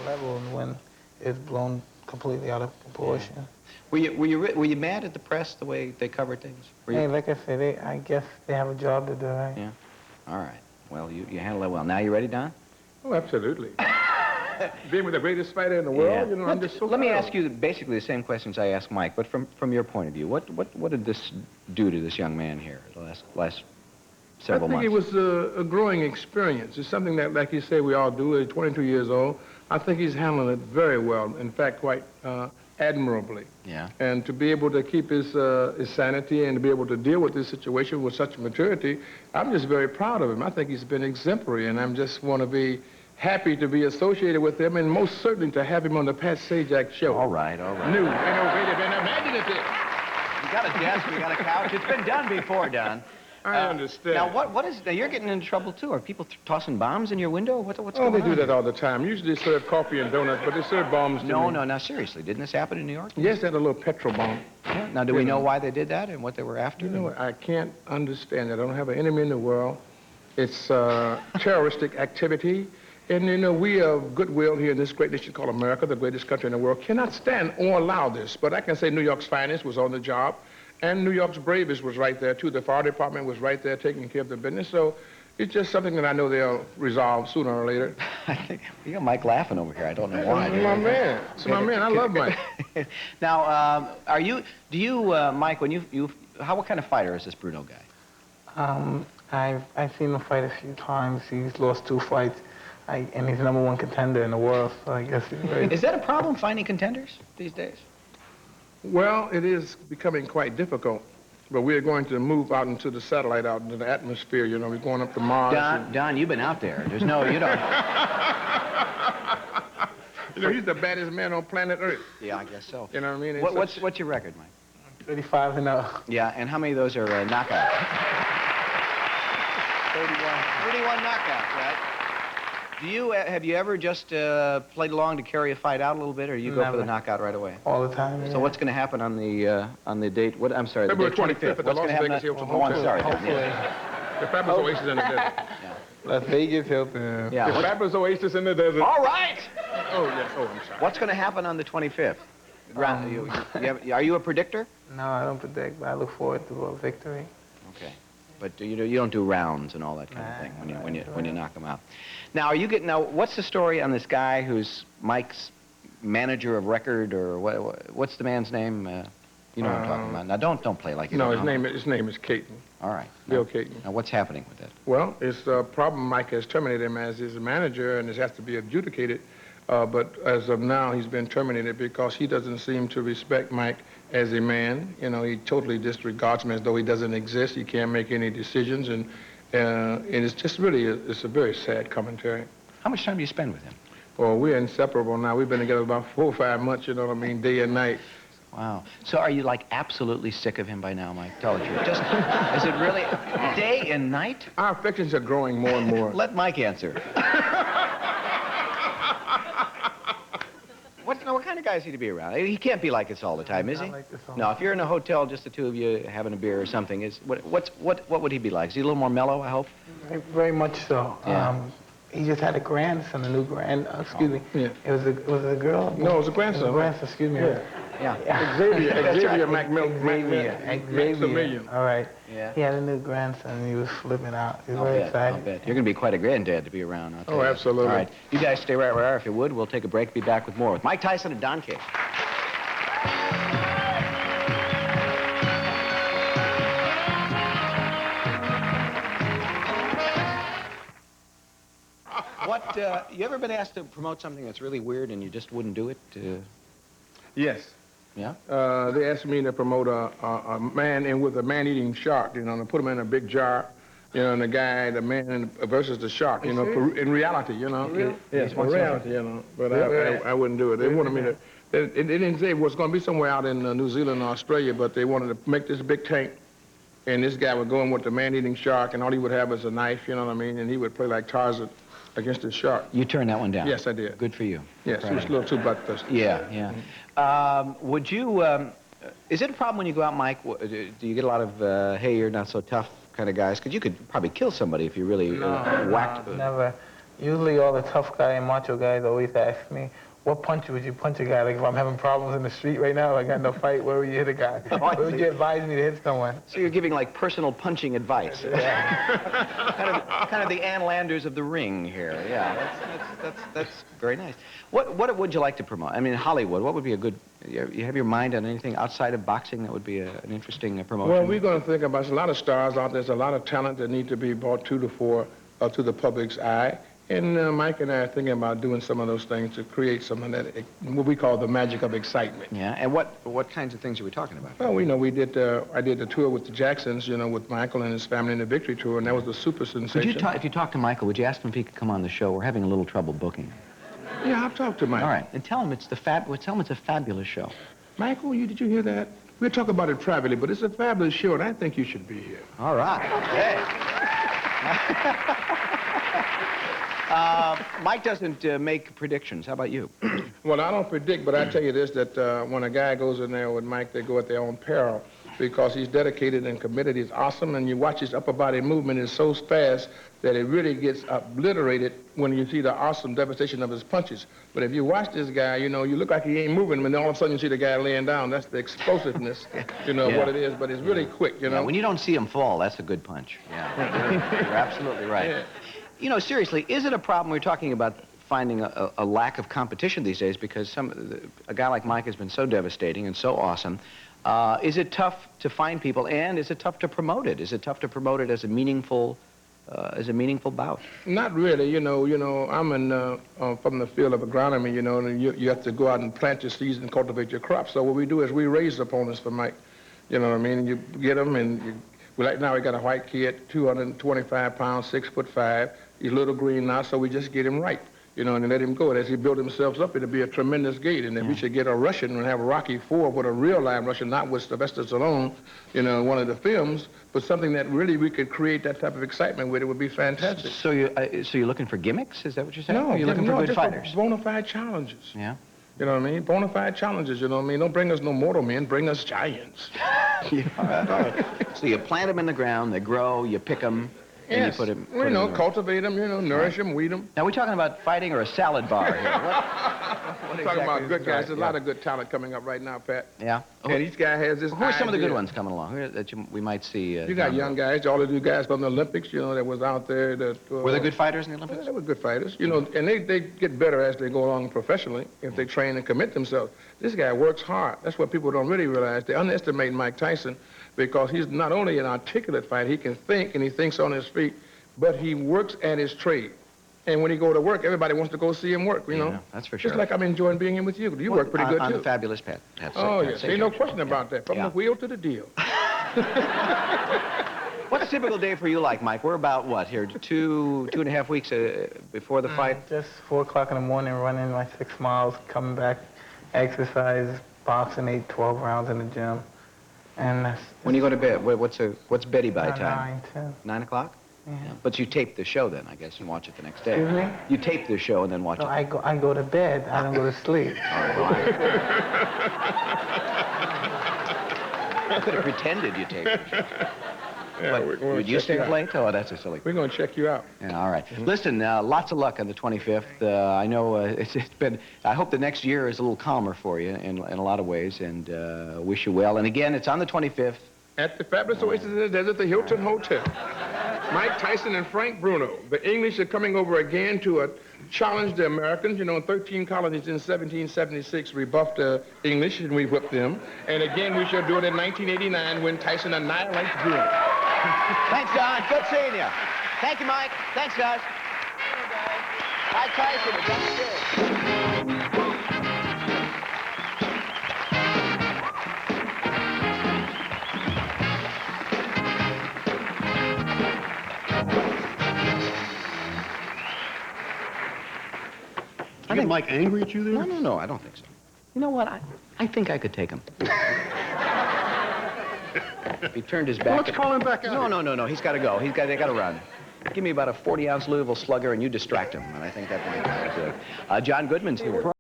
level, and when it's blown completely out of proportion. Yeah. Were you mad at the press the way they covered things? Hey, like I said, I guess they have a job to do, right? Yeah. All right. Well, you handle that well. Now you ready, Don? Oh, absolutely. Being with the greatest fighter in the world, you know, I'm just so Let me proud. ask you basically the same questions I asked Mike, but from your point of view, what did this do to this young man here the last several months? I think it was a growing experience. It's something that, like you say, we all do. He's 22 years old. I think he's handling it very well, in fact, quite admirably. Yeah. And to be able to keep his sanity and to be able to deal with this situation with such maturity, I'm just very proud of him. I think he's been exemplary, and I just want to be happy to be associated with him, and most certainly to have him on the Pat Sajak show. All right, all right. New, innovative, and imaginative. You got a desk, you got a couch. It's been done before, Don. I understand. Now, what is... Now, you're getting into trouble, too. Are people tossing bombs in your window? What's going Oh, on? they do that all the time. Usually they serve coffee and donuts, but they serve bombs to me. No, now, seriously. Didn't this happen in New York? Yes, they had a little petrol bomb. Yeah. Now, do we know why they did that and what they were after? You know what? I can't understand it. I don't have an enemy in the world. It's terroristic activity. And, you know, we of goodwill here in this great nation called America, the greatest country in the world, cannot stand or allow this. But I can say New York's finest was on the job, and New York's bravest was right there, too. The fire department was right there taking care of the business. So it's just something that I know they'll resolve sooner or later. I think you got Mike laughing over here. I don't know why. My man. It's my man. I love Mike. Now, Mike, when what kind of fighter is this Bruno guy? I've seen him fight a few times. He's lost 2 fights. And he's #1 contender in the world, so I guess he's very... Is that a problem, finding contenders these days? Well, it is becoming quite difficult. But we're going to move out into the satellite, out into the atmosphere. You know, we're going up to Mars. Don, you've been out there. There's no, you don't... You know, he's the baddest man on planet Earth. Yeah, I guess so. You know what I mean? What's your record, Mike? 35 and 0. Yeah, and how many of those are knockouts? 31 knockouts, right? Have you ever just played along to carry a fight out a little bit, or you go for the knockout right away? All the time. So what's going to happen on the date? I'm sorry, February the date 25th at the What's Las going to happen? Vegas Hilton Oh, I'm Hotel. sorry. Hopefully. Yeah. The fabulous oasis in the desert. Yeah. Las Vegas Hilton. Yeah. The fabulous oasis in the desert. All right. Oh, yes. Oh, I'm sorry. What's going to happen on the 25th? Are you a predictor? No, I don't predict, but I look forward to a victory. Okay. But you don't do rounds and all that kind of thing when you knock them out. Now, what's the story on this guy who's Mike's manager of record, or what's the man's name? You know what I'm talking about. Now, don't play like you No, don't know. his name is Caton. All right. Bill Caton. Now, what's happening with that? Well, it's a problem. Mike has terminated him as his manager, and this has to be adjudicated. But as of now, he's been terminated because he doesn't seem to respect Mike as a man. You know, he totally disregards him as though he doesn't exist. He can't make any decisions, and it's just really, it's a very sad commentary. How much time do you spend with him? Well, we're inseparable now. We've been together about 4 or 5 months, you know what I mean, day and night. Wow. So are you, like, absolutely sick of him by now, Mike? Tell the truth. Is it really day and night? Our affections are growing more and more. Let Mike answer. What kind of guy is he to be around? He can't be like this all the time, is he? Not like this all No, if you're in a hotel, just the two of you having a beer or something, what would he be like? Is he a little more mellow, I hope? Very much so. Yeah. He just had a grandson, a new excuse me. Yeah. Was it a girl? No, it was a grandson. It was a grandson, excuse me. Yeah. Xavier Xavier. All right. Yeah. He had a new grandson, and he was flipping out. He was very I'll excited. bet. You're going to be quite a granddad to be around. I'll tell you. Absolutely. All right. You guys stay right where you are, if you would. We'll take a break. Be back with more with Mike Tyson and Don King. You ever been asked to promote something that's really weird and you just wouldn't do it? Yes. Yeah? They asked me to promote a man with a man-eating shark, you know, and put him in a big jar, you know, and the man versus the shark, you know, in reality, you know. Real? Yes, in reality, you know. But I wouldn't do it. They wanted me to, they didn't say it was going to be somewhere out in New Zealand or Australia, but they wanted to make this big tank, and this guy would go in with the man-eating shark, and all he would have is a knife, you know what I mean, and he would play like Tarzan against the shark. You turned that one down? Yes, I did. Good for you. Yes, it was a little too bloodthirsty. Yeah, yeah. Would you, is it a problem when you go out, Mike? Do you get a lot of, hey, you're not so tough kind of guys? Because you could probably kill somebody if you really whacked. Never. Usually all the tough guy and macho guys always ask me, what punch would you punch a guy? Like if I'm having problems in the street right now, I got no fight, where would you hit a guy? Where would you advise me to hit someone? So you're giving like personal punching advice. Yeah. kind of the Ann Landers of the ring here. Yeah, that's very nice. What would you like to promote? I mean, Hollywood, what would be a good, you have your mind on anything outside of boxing that would be an interesting promotion? Well, we're going to think about, there's a lot of stars out there, there's a lot of talent that need to be brought to the fore, to the public's eye. And Mike and I are thinking about doing some of those things to create some of that, what we call the magic of excitement. Yeah, and what kinds of things are we talking about? Well, we did, I did the tour with the Jacksons, with Michael and his family in the Victory Tour, and that was a super sensation. If you talk to Michael, would you ask him if he could come on the show? We're having a little trouble booking. Yeah, I'll talk to Michael. All right, and tell him it's a fabulous show. Michael, did you hear that? We'll talk about it privately, but it's a fabulous show, and I think you should be here. All right. Hey. Mike doesn't make predictions. How about you? Well, I don't predict, but I tell you this, that when a guy goes in there with Mike, they go at their own peril because he's dedicated and committed. He's awesome, and you watch his upper body movement is so fast that it really gets obliterated when you see the awesome devastation of his punches. But if you watch this guy, you look like he ain't moving, and then all of a sudden you see the guy laying down. That's the explosiveness, what it is, but it's really quick, Yeah, when you don't see him fall, that's a good punch. Yeah, you're absolutely right. Yeah. Seriously, is it a problem? We're talking about finding a lack of competition these days because a guy like Mike has been so devastating and so awesome. Is it tough to find people, and is it tough to promote it? Is it tough to promote it as a meaningful bout? Not really. I'm from the field of agronomy, and you have to go out and plant your seeds and cultivate your crops. So what we do is we raise opponents for Mike. You know what I mean? And you get them, and like now we got a white kid, 225 pounds, 6'5". He's a little green now, so we just get him right, and let him go. And as he builds himself up, it'll be a tremendous gait. And if we should get a Russian and have Rocky IV with a real live Russian, not with Sylvester Stallone, one of the films, but something that really we could create that type of excitement with, it would be fantastic. So you're looking for gimmicks? Is that what you're saying? No, you're looking for good fighters. Bona fide challenges. Yeah. You know what I mean? Bona fide challenges, you know what I mean? Don't bring us no mortal men, bring us giants. Yeah, all right. So you plant them in the ground, they grow, you pick them, and yes. you put them. Cultivate them, nourish them, weed them. Now, we're talking about fighting or a salad bar here? We're talking about good guys. There's a lot of good talent coming up right now, Pat. Yeah. And each guy has this. Who are some of the good ones coming along that we might see? You got young guys, all the new guys from the Olympics, that was out there. Were they good fighters in the Olympics? They were good fighters, and they get better as they go along professionally if they train and commit themselves. This guy works hard. That's what people don't really realize. They underestimate Mike Tyson because he's not only an articulate fighter, he can think and he thinks on his feet, but he works at his trade. And when he go to work, everybody wants to go see him work, Yeah, that's for sure. Just like I'm enjoying being here with you. You work pretty good, on too. the fabulous Pat. Oh, yes. Ain't no question about that. From the wheel to the deal. What's a typical day for you like, Mike? We're about, what, here, two and a half weeks before the fight? Just 4 o'clock in the morning, running my 6 miles, coming back, exercise, boxing, 8, 12 rounds in the gym. And that's... When you go to bed, what's Betty by time? 9, 10. 9 o'clock? Yeah. But you tape the show then, I guess, and watch it the next day. Excuse me? You tape the show and then watch No, it. I go to bed. I don't go to sleep. I could have pretended you taped the show. Yeah, But would you stay up late? Oh, that's a silly. We're going to check you out. Yeah, all right. Listen, lots of luck on the 25th. I know it's been, I hope the next year is a little calmer for you in a lot of ways, and wish you well. And again, it's on the 25th. At the fabulous Oasis in the Desert, the Hilton Hotel. Mike Tyson and Frank Bruno. The English are coming over again to challenge the Americans. 13 colonies in 1776 rebuffed the English, and we whipped them. And again, we shall do it in 1989 when Tyson annihilates Bruno. Thanks, Don. Good seeing you. Thank you, Mike. Thanks, guys. Mike Tyson, it's downstairs. Did you get Mike angry at you there? No, I don't think so. You know what? I think I could take him. If he turned his back... Well, let's call him back out. No. He's got to go. They got to run. Give me about a 40-ounce Louisville Slugger, and you distract him. And I think that would be good. John Goodman's here.